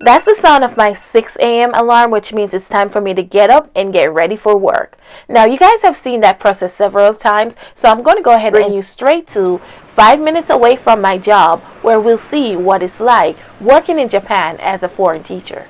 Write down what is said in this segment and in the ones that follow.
That's the sound of my 6 a.m. alarm, which means it's time for me to get up and get ready for work. Now, you guys have seen that process several times, so I'm going to go ahead and bring you straight to 5 minutes away from my job, where we'll see what it's like working in Japan as a foreign teacher.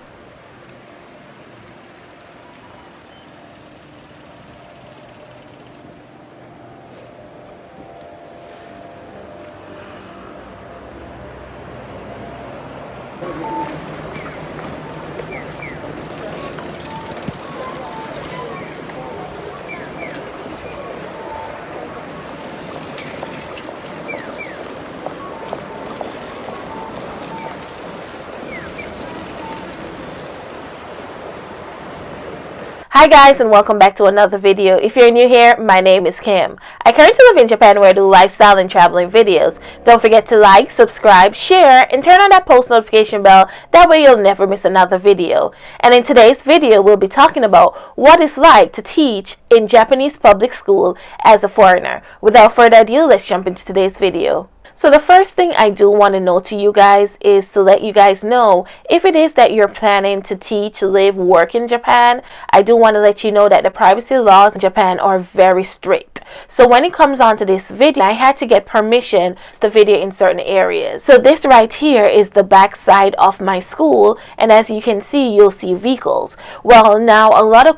Hi guys, and welcome back to another video. If you're new here, my name is Kim. I currently live in Japan where I do lifestyle and traveling videos. Don't forget to like, subscribe, share, and turn on that post notification bell. That way you'll never miss another video. And in today's video, we'll be talking about what it's like to teach in Japanese public school as a foreigner. Without further ado, let's jump into today's video. So the first thing I do want to know to you guys is to let you guys know, if it is that you're planning to teach, live, work in Japan, I do want to let you know that the privacy laws in Japan are very strict. So when it comes on to this video, I had to get permission to the video in certain areas. So this right here is the back side of my school, and as you can see, you'll see vehicles. Well, now a lot of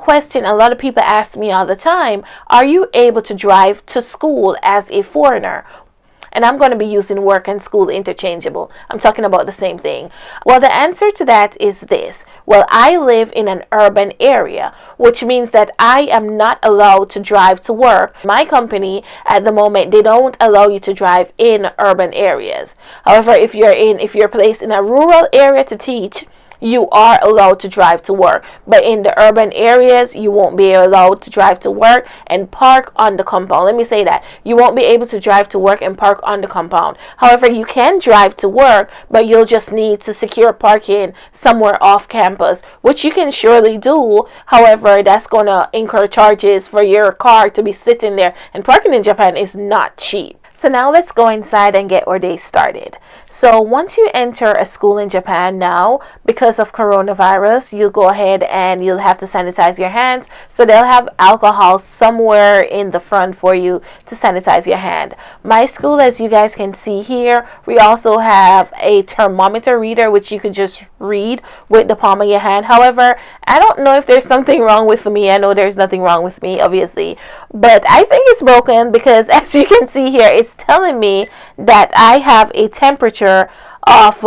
people ask me all the time, are you able to drive to school as a foreigner? And I'm going to be using work and school interchangeable. I'm talking about the same thing. Well, the answer to that is this. Well, I live in an urban area, which means that I am not allowed to drive to work. My company, at the moment, they don't allow you to drive in urban areas. However, if you're placed in a rural area to teach, you are allowed to drive to work. But in the urban areas, you won't be allowed to drive to work and park on the compound. Let me say that. You won't be able to drive to work and park on the compound. However, you can drive to work, but you'll just need to secure parking somewhere off campus, which you can surely do. However, that's going to incur charges for your car to be sitting there. And parking in Japan is not cheap. So now let's go inside and get our day started. So once you enter a school in Japan now, because of coronavirus, you'll go ahead and you'll have to sanitize your hands. So they'll have alcohol somewhere in the front for you to sanitize your hand. My school, as you guys can see here, we also have a thermometer reader, which you could just read with the palm of your hand. However, I don't know if there's something wrong with me. I know there's nothing wrong with me, obviously, but I think it's broken because as you can see here, it's telling me that I have a temperature of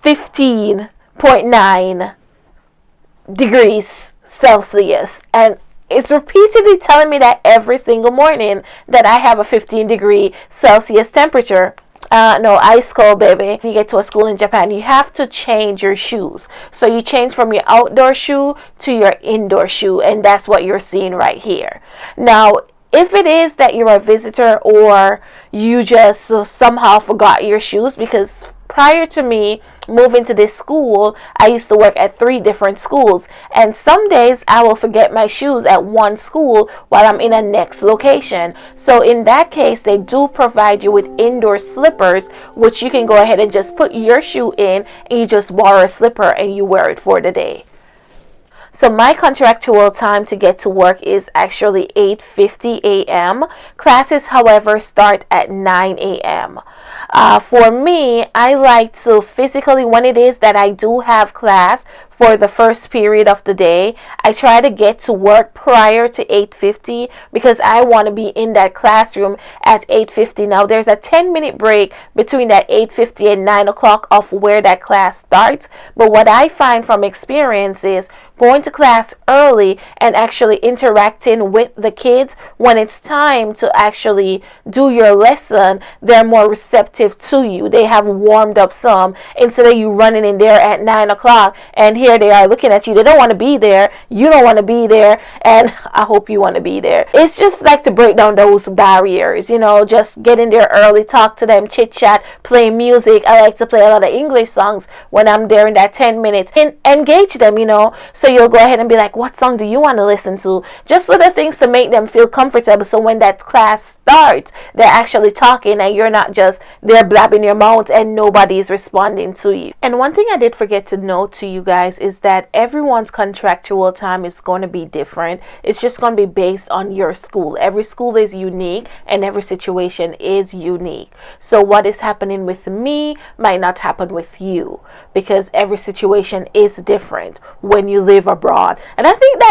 15.9 degrees Celsius, and it's repeatedly telling me that every single morning that I have a 15-degree Celsius temperature. No, ice cold, baby. When you get to a school in Japan, you have to change your shoes. So you change from your outdoor shoe to your indoor shoe, and that's what you're seeing right here. Now, if it is that you're a visitor or you just somehow forgot your shoes, because prior to me moving to this school, I used to work at 3 different schools, and some days I will forget my shoes at one school while I'm in a next location. So in that case, they do provide you with indoor slippers, which you can go ahead and just put your shoe in and you just borrow a slipper and you wear it for the day. So my contractual time to get to work is actually 8:50 a.m. Classes, however, start at 9 a.m. For me, I like to physically, when it is that I do have class for the first period of the day, I try to get to work prior to 8:50 because I want to be in that classroom at 8:50. Now, there's a 10-minute break between that 8:50 and 9 o'clock of where that class starts. But what I find from experience is going to class early and actually interacting with the kids when it's time to actually do your lesson, they're more receptive to you. They have warmed up some instead of you running in there at 9 o'clock and here they are looking at you. They don't want to be there. You don't want to be there. And I hope you want to be there. It's just like to break down those barriers, you know, just get in there early, talk to them, chit chat, play music. I like to play a lot of English songs when I'm there in that 10 minutes. And engage them, you know. So you'll go ahead and be like, what song do you want to listen to? Just little things to make them feel comfortable. So when that class starts, they're actually talking and you're not just there blabbing your mouth and nobody's responding to you. And one thing I did forget to note to you guys is that everyone's contractual time is going to be different. It's just going to be based on your school. Every school is unique and every situation is unique. So what is happening with me might not happen with you, because every situation is different when you live abroad. And I think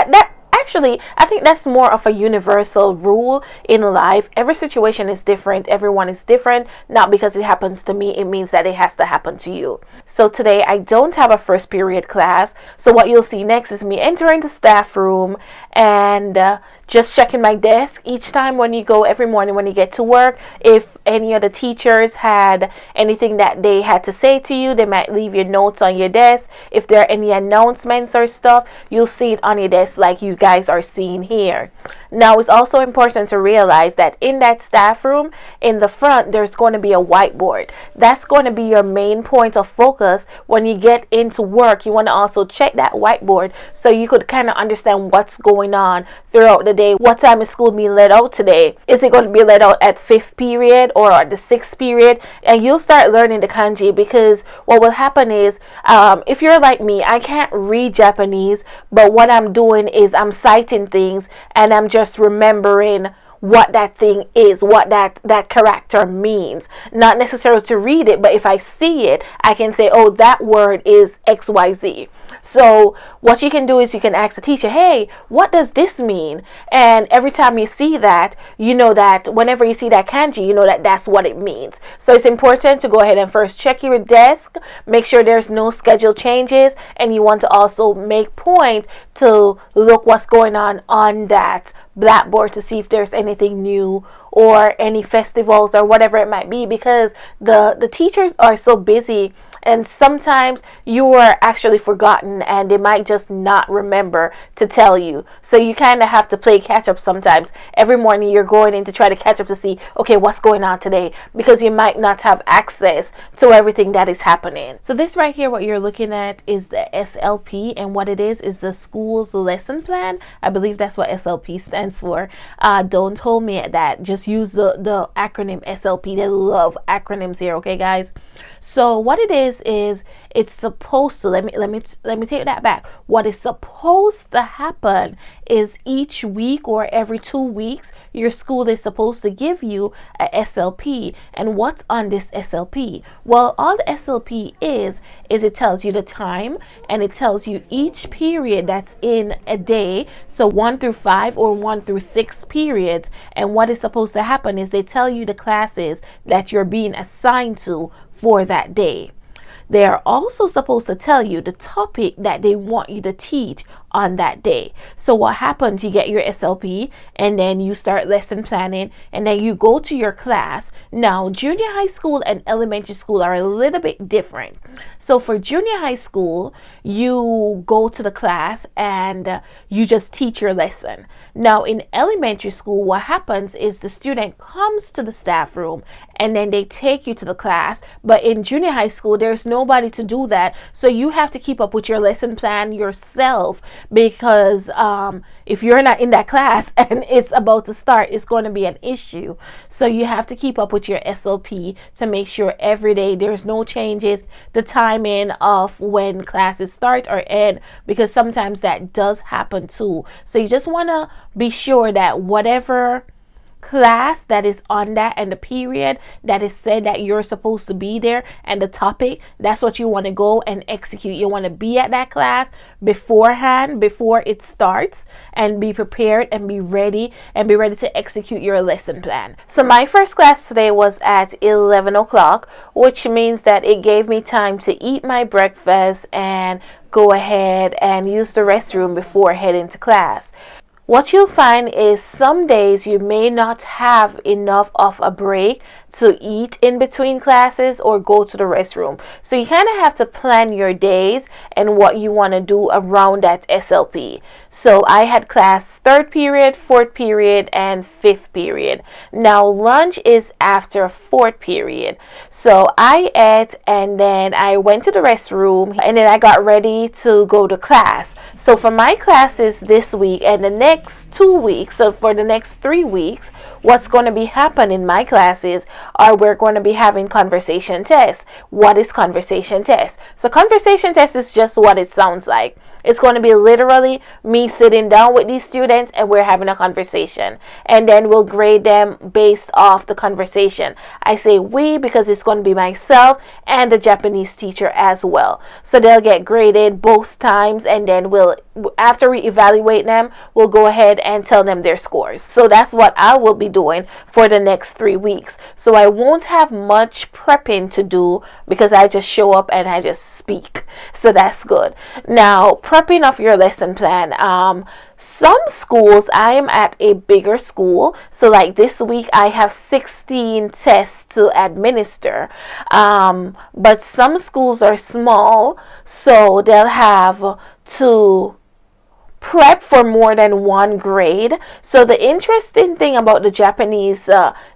I think that's more of a universal rule in life. Every situation is different. Everyone is different. Not because it happens to me, it means that it has to happen to you. So today I don't have a first period class. So what you'll see next is me entering the staff room and just checking my desk each time when you go, every morning when you get to work. If any of the teachers had anything that they had to say to you, they might leave your notes on your desk. If there are any announcements or stuff, you'll see it on your desk like you guys are seeing here. Now, it's also important to realize that in that staff room, in the front, there's going to be a whiteboard. That's going to be your main point of focus when you get into work. You want to also check that whiteboard so you could kind of understand what's going on throughout the day. What time is school being let out today? Is it going to be let out at 5th period or at the 6th period? And you'll start learning the kanji, because what will happen is, if you're like me, I can't read Japanese, but what I'm doing is I'm citing things and I'm just remembering what that thing is, what that character means. Not necessarily to read it, but if I see it, I can say, oh, that word is XYZ. So what you can do is you can ask the teacher, hey, what does this mean? And every time you see that, you know that whenever you see that kanji, you know that that's what it means. So it's important to go ahead and first check your desk, make sure there's no schedule changes, and you want to also make point to look what's going on that blackboard to see if there's anything new or any festivals or whatever it might be, because the teachers are so busy and sometimes you are actually forgotten and they might just not remember to tell you. So you kind of have to play catch up sometimes. Every morning you're going in to try to catch up to see, okay, what's going on today, because you might not have access to everything that is happening. So this right here, what you're looking at is the SLP, and what it is the school's lesson plan. I believe that's what SLP stands for. Don't hold me at that. Just use the acronym SLP. They love acronyms here, okay guys? So what it is it's supposed to, let me take that back. What is supposed to happen is each week or every 2 weeks, your school is supposed to give you a SLP. And what's on this SLP? Well, all the SLP is it tells you the time, and it tells you each period that's in a day. So 1 through 5 or 1 through 6 periods. And what is supposed to happen is they tell you the classes that you're being assigned to for that day. They are also supposed to tell you the topic that they want you to teach on that day. So what happens, you get your SLP and then you start lesson planning and then you go to your class. Now, junior high school and elementary school are a little bit different. So for junior high school, you go to the class and you just teach your lesson. Now, in elementary school, what happens is the student comes to the staff room and then they take you to the class. But in junior high school, there's nobody to do that. So you have to keep up with your lesson plan yourself, because if you're not in that class and it's about to start, it's going to be an issue. So you have to keep up with your SLP to make sure every day there's no changes, the timing of when classes start or end, because sometimes that does happen too. So you just want to be sure that whatever class that is on that and the period that is said that you're supposed to be there and the topic, that's what you want to go and execute. You want to be at that class beforehand, before it starts, and be prepared and be ready to execute your lesson plan. So my first class today was at 11 o'clock, which means that it gave me time to eat my breakfast and go ahead and use the restroom before heading to class. What you'll find is some days you may not have enough of a break to eat in between classes or go to the restroom. So you kind of have to plan your days and what you want to do around that SLP. So I had class 3rd period, 4th period, and 5th period. Now lunch is after 4th period. So I ate and then I went to the restroom and then I got ready to go to class. So for my classes this week and the next 2 weeks, so for the next 3 weeks, what's going to be happening in my classes are we're going to be having conversation tests. What is conversation test? So conversation test is just what it sounds like. It's going to be literally me sitting down with these students and we're having a conversation. And then we'll grade them based off the conversation. I say we because it's going to be myself and the Japanese teacher as well. So they'll get graded both times and then after we evaluate them, we'll go ahead and tell them their scores. So that's what I will be doing for the next 3 weeks. So I won't have much prepping to do because I just show up and I just speak. So that's good. Now, prepping of your lesson plan. Some schools, I am at a bigger school, so like this week I have 16 tests to administer, but some schools are small, so they'll have to prep for more than one grade. So the interesting thing about the Japanese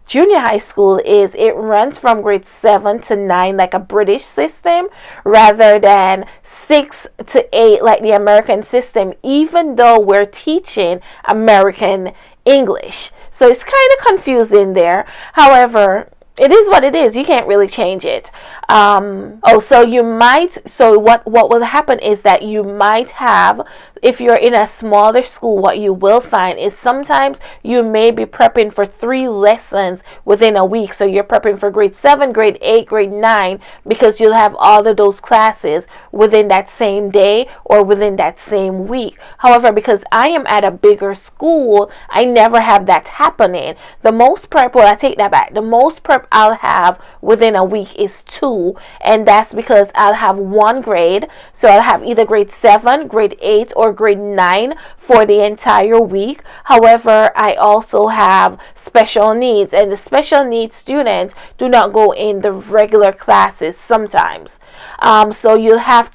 junior high school is it runs from grade 7 to 9 like a British system rather than 6 to 8 like the American system, even though we're teaching American English. So it's kind of confusing there. However, it is what it is. You can't really change it. So what will happen is that you might have, if you're in a smaller school, what you will find is sometimes you may be prepping for 3 lessons within a week. So you're prepping for grade 7, grade 8, grade 9, because you'll have all of those classes within that same day or within that same week. However, because I am at a bigger school, I never have that happening. The most prep, well, I take that back. The most prep I'll have within a week is 2, and that's because I'll have 1 grade. So I'll have either grade 7, grade 8, or grade 9 for the entire week. However, I also have special needs, and the special needs students do not go in the regular classes sometimes. So I'll have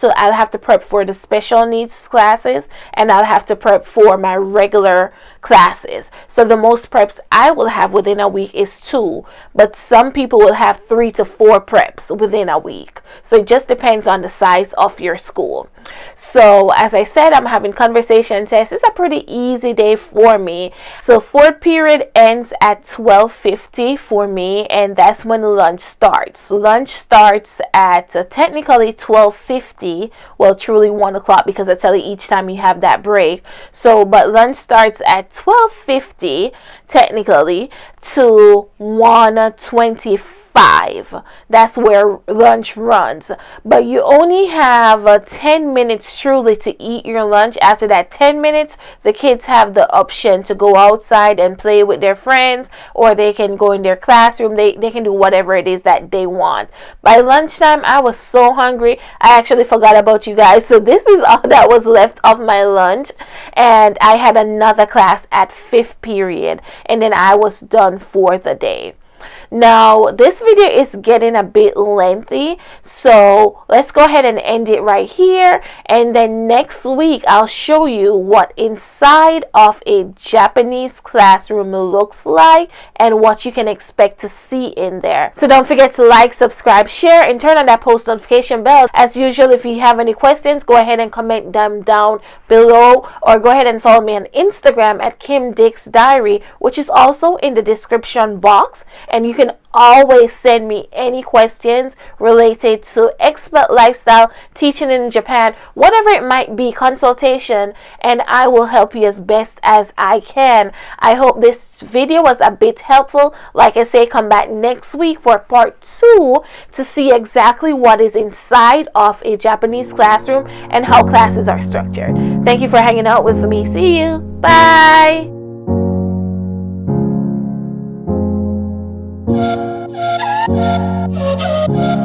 to prep for the special needs classes, and I'll have to prep for my regular classes. So the most preps I will have within a week is 2, but some people will have 3 to 4 preps within a week. So it just depends on the size of your school. So as I said, I'm having conversation tests. It's a pretty easy day for me. So 4th period ends at 12:50 for me, and that's when lunch starts. Lunch starts at technically 12:50. Well, truly 1 o'clock because I tell you each time you have that break. So, but lunch starts at 12:50 technically to 1:25. That's where lunch runs, but you only have 10 minutes truly to eat your lunch. After that 10 minutes, the kids have the option to go outside and play with their friends, or they can go in their classroom. They can do whatever it is that they want. By lunchtime, I was so hungry, I actually forgot about you guys. So this is all that was left of my lunch, and I had another class at 5th period, and then I was done for the day. Now, this video is getting a bit lengthy, so let's go ahead and end it right here. And then next week, I'll show you what inside of a Japanese classroom looks like and what you can expect to see in there. So don't forget to like, subscribe, share, and turn on that post notification bell. As usual, if you have any questions, go ahead and comment them down below, or go ahead and follow me on Instagram at KimDix Diary, which is also in the description box. And you can always send me any questions related to expat lifestyle, teaching in Japan, whatever it might be, consultation, and I will help you as best as I can. I hope this video was a bit helpful. Like I say, come back next week for part 2 to see exactly what is inside of a Japanese classroom and how classes are structured. Thank you for hanging out with me. See you. Bye. We'll be right back.